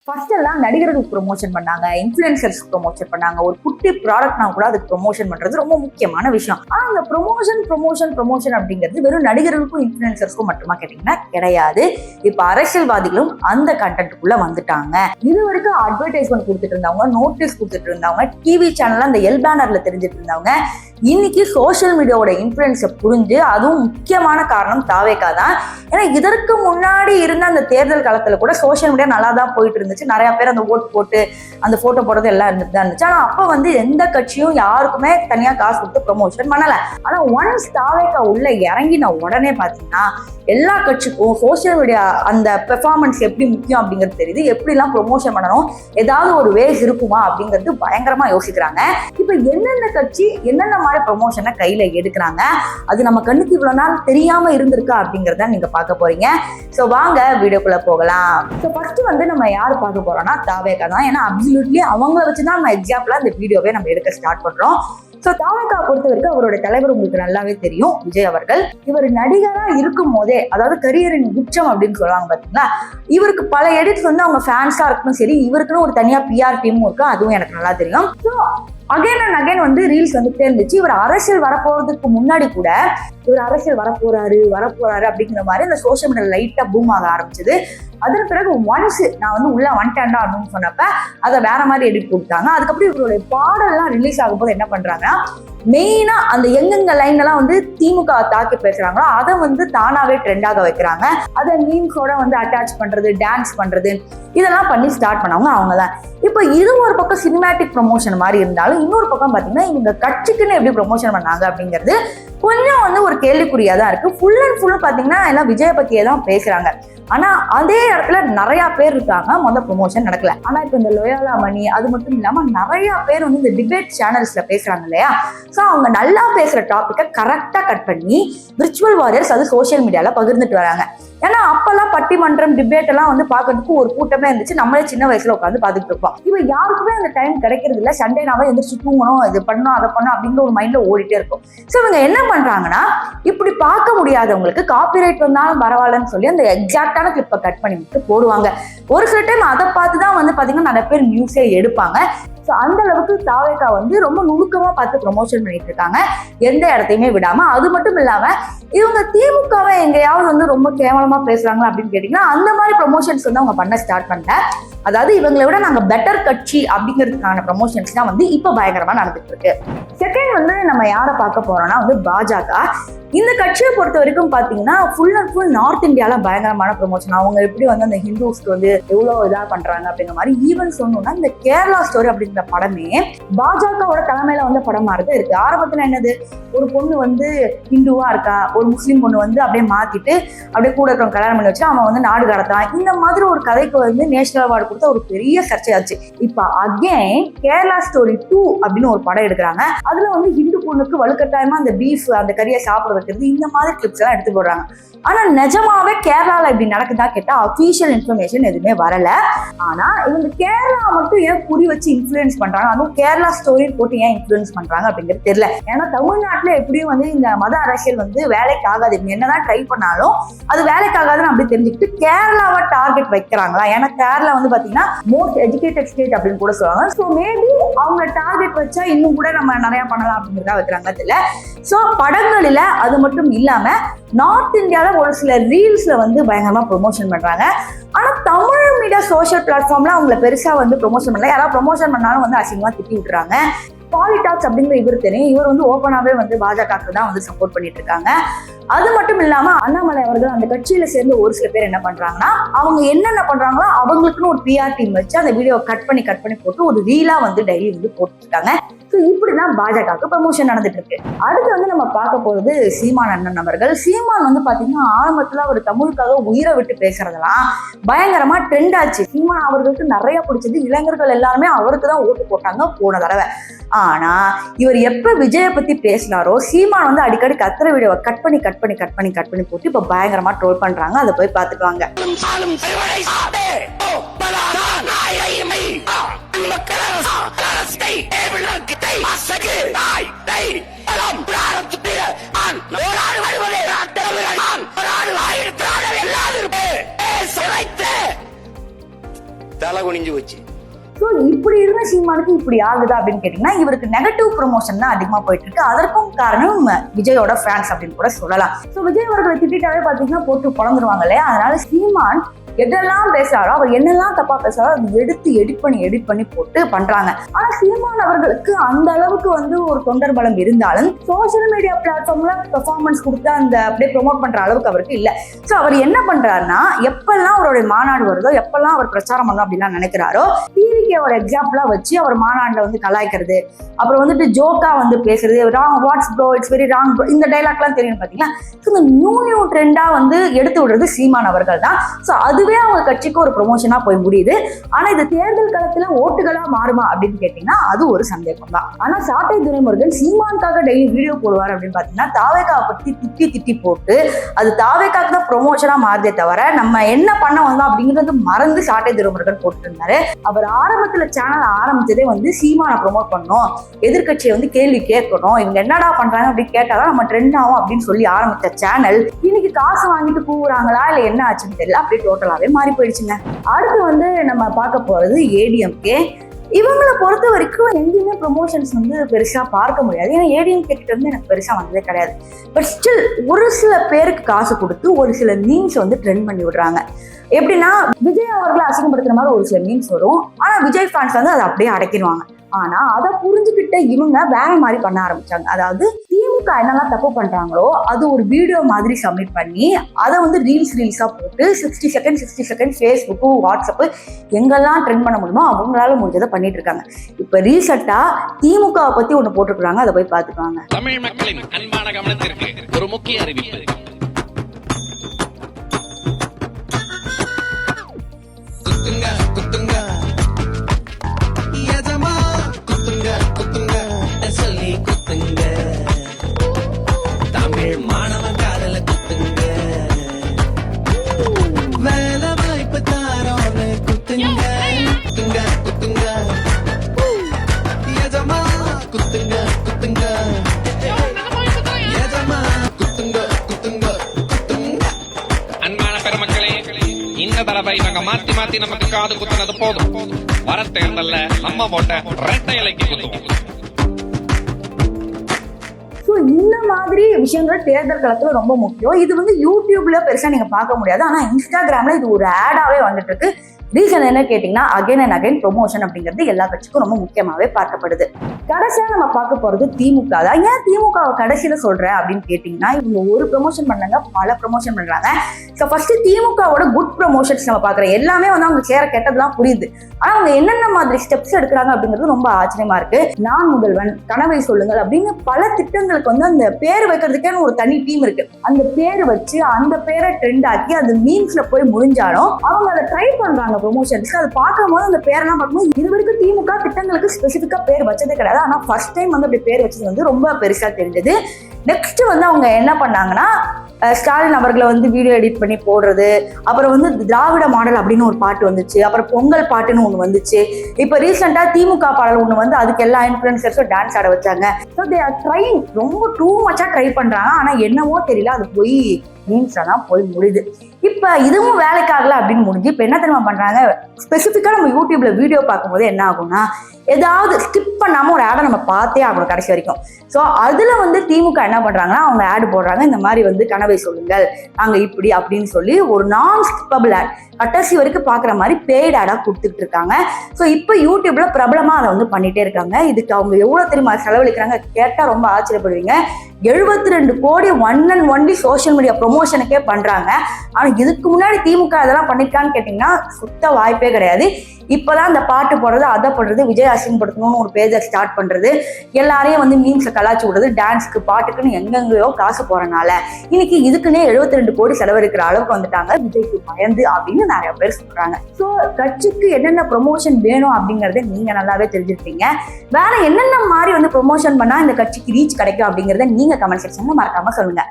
First எல்லாம் நடிகர்களுக்கு promotion பண்ணாங்க, இன்ஃபுளுசர்ஸ் ப்ரொமோஷன் பண்ணாங்க. ஒரு குட்டி ப்ராடக்ட்னா கூட அதுக்கு ப்ரொமோஷன் பண்றது ரொம்ப முக்கியமான விஷயம். ஆனா அந்த ப்ரொமோஷன் அப்படிங்கிறது வெறும் நடிகர்களுக்கும் இன்ஃபுளுசர்ஸ்க்கும் மட்டுமா கேட்டீங்கன்னா கிடையாது. இப்ப அரசியல்வாதிகளும் அந்த கண்டென்ட்டுக்குள்ள வந்துட்டாங்க. இது வரைக்கும் அட்வர்டைஸ்மெண்ட் கொடுத்துட்டு இருந்தவங்க, நோட்டீஸ் கொடுத்துட்டு இருந்தவங்க, டிவி சேனல்ல அந்த எல் பேனர்ல தெரிஞ்சிட்டு இருந்தவங்க, இன்னைக்கு சோசியல் மீடியாவோட இன்ஃபுளுன்ஸை புரிஞ்சு, அதுவும் முக்கியமான காரணம் தாவேகா தான். ஏன்னா இதற்கு முன்னாடி இருந்த அந்த தேர்தல் காலத்துல கூட சோசியல் மீடியா நல்லா தான் போயிட்டு இருந்துச்சு. நிறைய பேர் அந்த ஓட்டு போட்டு அந்த போட்டோ போடுறது எல்லாம் இருந்துட்டு தான் இருந்துச்சு. ஆனா அப்ப எந்த கட்சியும் யாருக்குமே தனியா காசு கொடுத்து ப்ரொமோஷன் பண்ணல. ஆனா ஒன்ஸ் தாவேகா உள்ள இறங்கின உடனே பாத்தீங்கன்னா எல்லா கட்சிக்கும் சோசியல் மீடியா அந்த பெர்ஃபார்மன்ஸ் எப்படி முக்கியம் அப்படிங்கிறது தெரியுது. எப்படி எல்லாம் ப்ரொமோஷன் பண்ணணும், ஏதாவது ஒரு வேஸ் இருக்குமா அப்படிங்கிறது பயங்கரமா யோசிக்கிறாங்க. இப்ப என்னென்ன கட்சி என்னென்ன மாதிரி ப்ரொமோஷனை கையில எடுக்கிறாங்க, அது நம்ம கண்ணுக்கு இவ்வளவு நாள் தெரியாம இருந்திருக்கா அப்படிங்கறத நீங்க பார்க்க போறீங்க. சோ வாங்க வீடியோக்குள்ள போகலாம். சோ ஃபர்ஸ்ட் நம்ம யாரு பார்க்க போறோம்னா தாவேகா தான். ஏன்னா அப்சல்யூட்லி அவங்கள வச்சுதான் நம்ம எக்ஸாம்பிளா இந்த வீடியோவே நம்ம எடுக்க ஸ்டார்ட் பண்றோம். சோ தாவேகா பொறுத்த வரைக்கும் அவரோட தலைவர் உங்களுக்கு நல்லாவே தெரியும், விஜய் அவர்கள். இவர் நடிகரா இருக்கும் போதே, அதாவது கரியரின் உச்சம் அப்படின்னு சொல்லுவாங்க பாத்தீங்களா, இவருக்கு பல எடிட்ஸ் அவங்க ஃபேன்ஸா இருக்கணும் சரி, இவருக்குன்னு ஒரு தனியா பிஆர் டீமும் இருக்கு, அதுவும் எனக்கு நல்லா தெரியும். So again and again reels வந்துட்டே இருந்துச்சு. இவர் அரசியல் வரப்போறதுக்கு முன்னாடி கூட இவர் அரசியல் வரப்போறாரு அப்படிங்கிற மாதிரி அந்த சோசியல் மீடியா லைட்டா பூம் ஆக ஆரம்பிச்சது. அதன் பிறகு ஒன்ஸ் நான் உள்ள வந்துட்டேன்டா அப்படின்னு சொன்னப்ப அதை வேற மாதிரி எடிட் கொடுத்தாங்க. அதுக்கப்புறம் இவருடைய பாடல்லாம் ரிலீஸ் ஆகும் போது என்ன பண்றாங்கன்னா, மெயினா அந்த எங்கெங்க லைன் எல்லாம் திமுக தாக்கி பேசுறாங்களோ அதை தானாவே ட்ரெண்டாக வைக்கிறாங்க. அதை மீம்ஸோட அட்டாச் பண்றது, டான்ஸ் பண்றது, இதெல்லாம் பண்ணி ஸ்டார்ட் பண்ணவங்க அவங்கதான். இப்போ இது ஒரு பக்கம் சினிமேட்டிக் ப்ரொமோஷன் மாதிரி இருந்தாலும், இன்னொரு பக்கம் பாத்தீங்கன்னா இவங்க கட்சிக்குன்னு எப்படி ப்ரொமோஷன் பண்ணாங்க அப்படிங்கிறது கொஞ்சம் ஒரு கேள்விக்குறியா தான் இருக்கு. ஃபுல் அண்ட் ஃபுல் பாத்தீங்கன்னா எல்லாம் விஜய பத்தியே தான் பேசுறாங்க. ஆனா அதே இடத்துல நிறைய பேர் இருக்காங்க, ப்ரொமோஷன் நடக்கல. ஆனா இப்ப இந்த லோயாலா மணி, அது மட்டும் இல்லாம நிறைய பேர் இந்த டிபேட் சேனல்ஸ்ல பேசுறாங்க இல்லையா, சோ அவங்க நல்லா பேசுற டாபிக்கை கரெக்டா கட் பண்ணி விர்ச்சுவல் வாரியர்ஸ் அது சோசியல் மீடியால பகிர்ந்துட்டு வராங்க. ஏன்னா அப்பெல்லாம் பட்டிமன்றம் டிபேட் எல்லாம் பாக்குறதுக்கு ஒரு கூட்டமே இருந்துச்சு. நம்மளே சின்ன வயசுல உட்காந்து பாத்துட்டு இருப்போம். இப்ப யாருக்குமே அந்த டைம் கிடைக்கிறது இல்ல. சண்டே நாவே எந்திரிச்சு தூங்கணும், இது பண்ணணும், அதை பண்ணணும் அப்படிங்கிற ஒரு மைண்ட்ல ஓடிட்டே இருக்கும். சோ இவங்க என்ன பண்றாங்கன்னா, இப்படி பார்க்க முடியாதவங்களுக்கு காப்பிரைட் வந்தாலும் பரவாயில்லன்னு சொல்லி அந்த எக்ஸாக்டான கிளிப்பை கட் பண்ணி விட்டு போடுவாங்க. ஒரு சில டைம் அதை பார்த்துதான் பாத்தீங்கன்னா நிறைய பேர் நியூஸே எடுப்பாங்க. ஸோ அந்த அளவுக்கு தாவேகா ரொம்ப நுணுக்கமா பார்த்து ப்ரொமோஷன் பண்ணிட்டு இருக்காங்க, எந்த இடத்தையுமே விடாம. அது மட்டும் இல்லாம இவங்க திமுகவை எங்கேயாவது ரொம்ப கேவலமா பேசுறாங்களா அப்படின்னு கேட்டீங்கன்னா, அந்த மாதிரி ப்ரொமோஷன்ஸ் அவங்க பண்ண ஸ்டார்ட் பண்ணல. அதாவது இவங்களை விட நாங்க பெட்டர் கட்சி அப்படிங்கிறதுக்கான ப்ரொமோஷன்ஸ் தான் இப்ப பயங்கரமா நடந்துட்டு இருக்கு. செகண்ட் நம்ம யாரை பார்க்க போறோம்னா பாஜக. இந்த கட்சியை பொறுத்த வரைக்கும் பாத்தீங்கன்னா ஃபுல் அண்ட் ஃபுல் நார்த் இந்தியால பயங்கரமான ப்ரொமோஷன். அவங்க எப்படி அந்த ஹிந்துஸ்க்கு எவ்வளவு இதா பண்றாங்க அப்படிங்கிற மாதிரி. ஈவன் சொன்னோம்னா இந்த கேரளா ஸ்டோரி அப்படிங்கிற படமே பாஜகவோட தலைமையில படம் மாதிரி இருக்கு. ஆரம்பத்துல என்னது, ஒரு பொண்ணு ஹிந்துவா இருக்கா, ஒரு முஸ்லீம் பொண்ணு அப்படியே மாத்திட்டு அப்படியே கூட இருக்கிறவங்க கல்யாணம் பண்ணி வச்சு அவன் நாடு கடத்தான். இந்த மாதிரி ஒரு கதைக்கு நேஷனல் அவார்டு கொடுத்த ஒரு பெரிய சர்ச்சையாச்சு. இப்ப அகைன் கேரளா ஸ்டோரி 2 அப்படின்னு ஒரு படம் எடுக்கிறாங்க. அதுல ஹிந்து பொண்ணுக்கு வலுக்கட்டாயமா அந்த பீஃப் அந்த கறியை சாப்பிட வைக்கிறது, இந்த மாதிரி கிளிப்ஸ் எல்லாம் எடுத்து போடுறாங்க. ஆனா நிஜமாவே கேரளால இப்படி நடக்குதா கேட்டா அபிஷியல் இன்ஃபர்மேஷன் எதுவுமே வரல. ஆனா இவங்க கேரளா மட்டும் ஏன் குறி வச்சு இன்ஃபுளுன்ஸ் பண்றாங்க, அதுவும் கேரளா ஸ்டோரி போட்டு ஏன் இன்ஃபுளுன்ஸ் பண்றாங்க அப்படிங்கிறது தெரியல. ஏன்னா தமிழ்நாட்டுல எப்படியும் இந்த மத அரசியல் வேலைக்கு ஆகாது, என்னதான் ட்ரை பண்ணாலும் அது வேலைக்கு ஆகாதுன்னு அப்படி தெரிஞ்சுக்கிட்டு கேரளாவை டார்கெட் வைக்கிறாங்களா. ஏன்னா கேரளா பாத்தீங்கன்னா மோஸ்ட் எஜுகேட்டட் ஸ்டேட் அப்படின்னு கூட சொல்லுவாங்க. ஸோ மேபி அவங்க டார்கெட் வச்சா இன்னும் கூட நம்ம நிறைய பண்ணலாம் அப்படிங்கிறதா வைக்கிறாங்க தெரியல. ஸோ படங்களில அது மட்டும் இல்லாம நார்த் இந்தியால ஒரு சில ரீல்ஸ்ல பயங்கரமா ப்ரொமோஷன் பண்றாங்க. ஆனா தமிழ் மீடியா சோசியல் பிளாட்ஃபார்ம்ல அவங்களை பெருசா ப்ரொமோஷன் பண்ணல. யாராவது ப்ரொமோஷன் பண்ணாலும் அசிங்கமா திட்டி விட்டுறாங்க. பாலிடாக்ஸ் அப்படிங்கிற இவர் தெரியும், இவர் ஓப்பனாவே பாஜகவுக்கு தான் சப்போர்ட் பண்ணிட்டு இருக்காங்க. அது மட்டும் இல்லாம அண்ணாமலை அவர்கள் அந்த கட்சியில சேர்ந்து ஒரு சில பேர் என்ன பண்றாங்கன்னா, அவங்க என்னென்ன பண்றாங்களோ அவங்களுக்குன்னு ஒரு பிஆர் டீம் வச்சு அந்த வீடியோ கட் பண்ணி போட்டு ஒரு ரீலா டெய்லி போட்டு இருக்காங்க. ஸோ இப்படிதான் பாஜகவுக்கு ப்ரமோஷன் நடந்துட்டு இருக்கு. அடுத்து நம்ம பார்க்க போறது சீமான் அண்ணன் அவர்கள். சீமான் பாத்தீங்கன்னா ஆரம்பத்துல அவர் தமிழுக்காக உயிரை விட்டு பேசுறதெல்லாம் பயங்கரமா ட்ரெண்ட் ஆச்சு. சீமான் அவர்களுக்கு நிறைய பிடிச்சது, இளைஞர்கள் எல்லாருமே அவருக்கு தான் ஓட்டு போட்டாங்க போன தடவை. ஆனா இவர் எப்ப விஜய பத்தி பேசினாரோ சீமான் அடிக்கடி கத்துற வீடியோவை கட் பண்ணி போட்டு இப்ப பயங்கரமா ட்ரோல் பண்றாங்க. அதை போய் பாத்துக்குவாங்க. தலகுனி மிஞ்சி வச்சு. ஸோ இப்படி இருந்த சீமானுக்கு இப்படி ஆகுதா அப்படின்னு கேட்டீங்கன்னா, இவருக்கு நெகட்டிவ் ப்ரொமோஷன் தான் அதிகமா போயிட்டு இருக்கு. அதற்கும் காரணம் விஜயோட ஃபேன்ஸ் அப்படின்னு கூட சொல்லலாம். ஸோ விஜய் அவர்களை திட்டாவே பாத்தீங்கன்னா போட்டு பொழந்துருவாங்க இல்லையா? அதனால சீமான் எதெல்லாம் பேசுறாரோ, அவர் என்னெல்லாம் தப்பா பேசுறாரோ அது எடுத்து எடிட் பண்ணி போட்டு பண்றாங்க. ஆனா சீமான் அவர்களுக்கு அந்த அளவுக்கு ஒரு தொண்டர் பலம் இருந்தாலும் சோசியல் மீடியா பிளாட்ஃபார்ம்ல பெர்ஃபார்மன்ஸ் கொடுத்து அந்த அப்படியே ப்ரொமோட் பண்ற அளவுக்கு அவருக்கு இல்ல. ஸோ அவர் என்ன பண்றாருன்னா, எப்பெல்லாம் அவருடைய மாநாடு வருதோ, எப்பெல்லாம் அவர் பிரச்சாரம் பண்ணணும் அப்படின்லாம் நினைக்கிறாரோ, டிவிக்கு ஒரு எக்ஸாம்பிளா வச்சு அவர் மாநாடுல கலாய்க்கிறது, அப்புறம் ஜோக்கா பேசுறது, wrong what's bro, it's very wrong bro, இந்த டைலாக்லாம் தெரியும் பாத்தீங்களா? இந்த நியூ ட்ரெண்டா எடுத்து விடுறது சீமான் அவர்கள் தான். ஸோ அதுவே அவங்க கட்சிக்கு ஒரு ப்ரொமோஷனா போய் முடியுது. ஆனா இது தேர்தல் காலத்துல ஓட்டுகளா மாறுமா அப்படின்னு கேட்டீங்கன்னா அது ஒரு சந்தேகம் தான். ஆனா சாட்டை துரைமுருகன் சீமானுக்காக டெய்லி வீடியோ போடுவார் அப்படின்னு பாத்தீங்கன்னா, தாவேக்காவை பத்தி திட்டி போட்டு அது தாவேக்காக்கு தான் ப்ரொமோஷனா மாறுதே தவிர நம்ம என்ன பண்ண வந்தோம் அப்படிங்கிறது மறந்து சாட்டை துரைமுருகன் போட்டு இருந்தாரு. அவர் ஆரம்பத்துல சேனல் ஆரம்பிச்சதே சீமானை ப்ரொமோட் பண்ணணும், எதிர்கட்சியை கேள்வி கேட்கணும், இவங்க என்னடா பண்றாங்க அப்படின்னு கேட்டாதான் நம்ம ட்ரெண்ட் ஆகும் அப்படின்னு சொல்லி ஆரம்பிச்ச சேனல் இன்னைக்கு காசு வாங்கிட்டு கூவுறாங்களா இல்ல என்ன ஆச்சுன்னு தெரியல, அப்படியே டோட்டலாவே மாறி போயிடுச்சுங்க. அடுத்து நம்ம பார்க்க போறது ஏடிஎம்கே. இவங்களை பொறுத்த வரைக்கும் எங்கேயுமே ப்ரொமோஷன்ஸ் பெருசா பார்க்க முடியாது. ஏன்னா ஏடிஎம்கே கிட்ட எனக்கு பெருசா வந்ததே கிடையாது. பட் ஸ்டில் ஒரு சில பேருக்கு காசு கொடுத்து ஒரு சில மீம்ஸ் ட்ரெண்ட் பண்ணி விடுறாங்க. எப்படின்னா, விஜய் அவர்களை அசிங்கப்படுத்துற மாதிரி ஒரு சில மீம்ஸ் வரும். ஆனா விஜய் ஃபேன்ஸ் அதை அப்படியே அடக்கிடுவாங்க. ஆனா அதை புரிஞ்சுக்கிட்ட இவங்க வேற மாதிரி பண்ண ஆரம்பிச்சாங்க. அதாவது திமுக என்னெல்லாம் தப்பு பண்றாங்களோ அது ஒரு வீடியோ மாதிரி சப்மிட் பண்ணி அதை ரீல்ஸா போட்டு 60 செகண்ட் ஃபேஸ்புக், வாட்ஸ்அப் எங்கெல்லாம் ட்ரெண்ட் பண்ண முடியுமோ அவங்களால முடிஞ்சதை பண்ணிட்டு இருக்காங்க. இப்ப ரீசெண்டா திமுகவை பத்தி ஒண்ணு போட்டிருக்காங்க, அதை போய் பாத்துக்காங்க. தமிழ் மக்களின் அன்பான கவனத்திற்கு ஒரு முக்கிய அறிவிப்பு. இந்த தடவை நாங்க மாத்தி நமக்கு காது குத்துனது போதும். வர தேர்தல்ல நம்ம போட்ட ரெட்டை இலைக்கு குத்துவோம். இந்த மாதிரி விஷயங்கள் தேர்தல் காலத்துல ரொம்ப முக்கியம். இது யூடியூப்ல பெருசா நீங்க பார்க்க முடியாது. ஆனா இன்ஸ்டாகிராம்ல இது ஒரு ஆடாவே வந்துட்டு இருக்கு. ரீசன் என்ன கேட்டீங்கன்னா, அகைன் அண்ட் அகைன் ப்ரொமோஷன் அப்படிங்கிறது எல்லா கட்சிக்கும் ரொம்ப முக்கியமாவே பார்க்கப்படுது. கடைசியா நம்ம பார்க்க போறது திமுக தான். ஏன் திமுகவை கடைசியில சொல்றேன் அப்படின்னு கேட்டீங்கன்னா, இவங்க ஒரு ப்ரொமோஷன் பண்ணாங்க, பல ப்ரொமோஷன் பண்றாங்க. ஸோ ஃபர்ஸ்ட் திமுகவோட குட் ப்ரொமோஷன்ஸ் நம்ம பார்க்குறோம். எல்லாமே அவங்க சேர கெட்டதெல்லாம் புரியுது. ஆனா அவங்க என்னென்ன மாதிரி ஸ்டெப்ஸ் எடுக்கிறாங்க அப்படிங்கிறது ரொம்ப ஆச்சரியமா இருக்கு. நான் முதல்வன், கனவை சொல்லுங்கள் அப்படின்னு பல திட்டங்களுக்கு அந்த பேர் வைக்கிறதுக்கே ஒரு தனி டீம் இருக்கு. அந்த பேர் வச்சு அந்த பேரை ட்ரெண்ட் ஆக்கி அது மீம்ஸ்ல போய் முடிஞ்சாலும் அவங்க அதை ட்ரை பண்றாங்க ப்ரொமோஷன்ஸ். அது பார்க்கும்போது அந்த பேரெல்லாம் பார்க்கும்போது இது வரைக்கும் திமுக திட்டங்களுக்கு ஸ்பெசிஃபிக்கா பேர் வச்சதே கிடையாது. ஆனா ஃபர்ஸ்ட் டைம் அப்படி பேர் வச்சது ரொம்ப பெருசா தெரிஞ்சது. நெக்ஸ்ட் அவங்க என்ன பண்ணாங்கன்னா, ஸ்டாலின் அவர்களை வீடியோ எடிட் பண்ணி போடுறது, அப்புறம் திராவிட மாடல் அப்படின்னு ஒரு பாட்டு வந்துச்சு, அப்புறம் பொங்கல் பாட்டுன்னு ஒன்று வந்துச்சு. இப்போ ரீசெண்டா திமுக பாடல் ஒன்று அதுக்கு எல்லா இன்ஃபுளுசர்ஸும் டான்ஸ் ஆட வச்சாங்க. ஸோ தே ஆர் ட்ரைங், ரொம்ப டூ மச்சா ட்ரை பண்றாங்க. ஆனா என்னவோ தெரியல, அது போய் மீம்ஸ் எல்லாம் போய் முடியுது. இப்ப இதுவும் வேலைக்காகல அப்படின்னு முடிஞ்சு இப்ப என்ன தெரியுமா பண்றாங்க, ஸ்பெசிஃபிக்கா நம்ம யூடியூப்ல வீடியோ பார்க்கும்போது என்ன ஆகும்னா, ஏதாவது ஸ்கிப் பண்ணாம ஒரு ஆடை நம்ம பார்த்தே ஆகணும் கடைசி வரைக்கும். ஸோ அதுல திமுக என்ன பண்றாங்கன்னா, அவங்க ஆடு போடுறாங்க, இந்த மாதிரி கனவை சொல்லுங்கள் நாங்க இப்படி அப்படின்னு சொல்லி ஒரு நான் ஸ்கிப்பபிள் ஆட் கடைசி வரைக்கும் பாக்குற மாதிரி பெய்ட் ஆடா கொடுத்துட்டு இருக்காங்க. ஸோ இப்போ யூடியூப்ல பிரபலமா அதை பண்ணிட்டே இருக்காங்க. இதுக்கு அவங்க எவ்வளவு தெரியுமா செலவழிக்கிறாங்க கேட்டா ரொம்ப ஆச்சரியப்படுவீங்க. 72 கோடி one and only social media ப்ரொமோஷனுக்கே பண்றாங்க. ஆனா இதுக்கு முன்னாடி திமுக அதெல்லாம் பண்ணிருக்கான்னு கேட்டீங்கன்னா சுத்த வாய்ப்பே கிடையாது. இப்பதான் அந்த பாட்டு போடுறது, அதை பண்றது, விஜய் அசிங்கப்படுத்தணும்னு ஒரு பேஜை ஸ்டார்ட் பண்றது, எல்லாரையும் மீம்ஸை கலாச்சி விடுறது, டான்ஸ்க்கு பாட்டுக்குன்னு எங்கெங்கயோ காசு போறனால இன்னைக்கு இதுக்குன்னே 72 கோடி செலவழிக்கிற அளவுக்கு வந்துட்டாங்க விஜய்க்கு பயந்து அப்படின்னு நிறைய பேர் சொல்றாங்க. ஸோ கட்சிக்கு என்னென்ன ப்ரொமோஷன் வேணும் அப்படிங்கறத நீங்க நல்லாவே தெரிஞ்சிருப்பீங்க. வேற என்னென்ன மாதிரி ப்ரொமோஷன் பண்ணா இந்த கட்சிக்கு ரீச் கிடைக்கும் அப்படிங்கறத நீங்க கமெண்ட் செக்ஷன்ல மறக்காம சொல்லுங்க.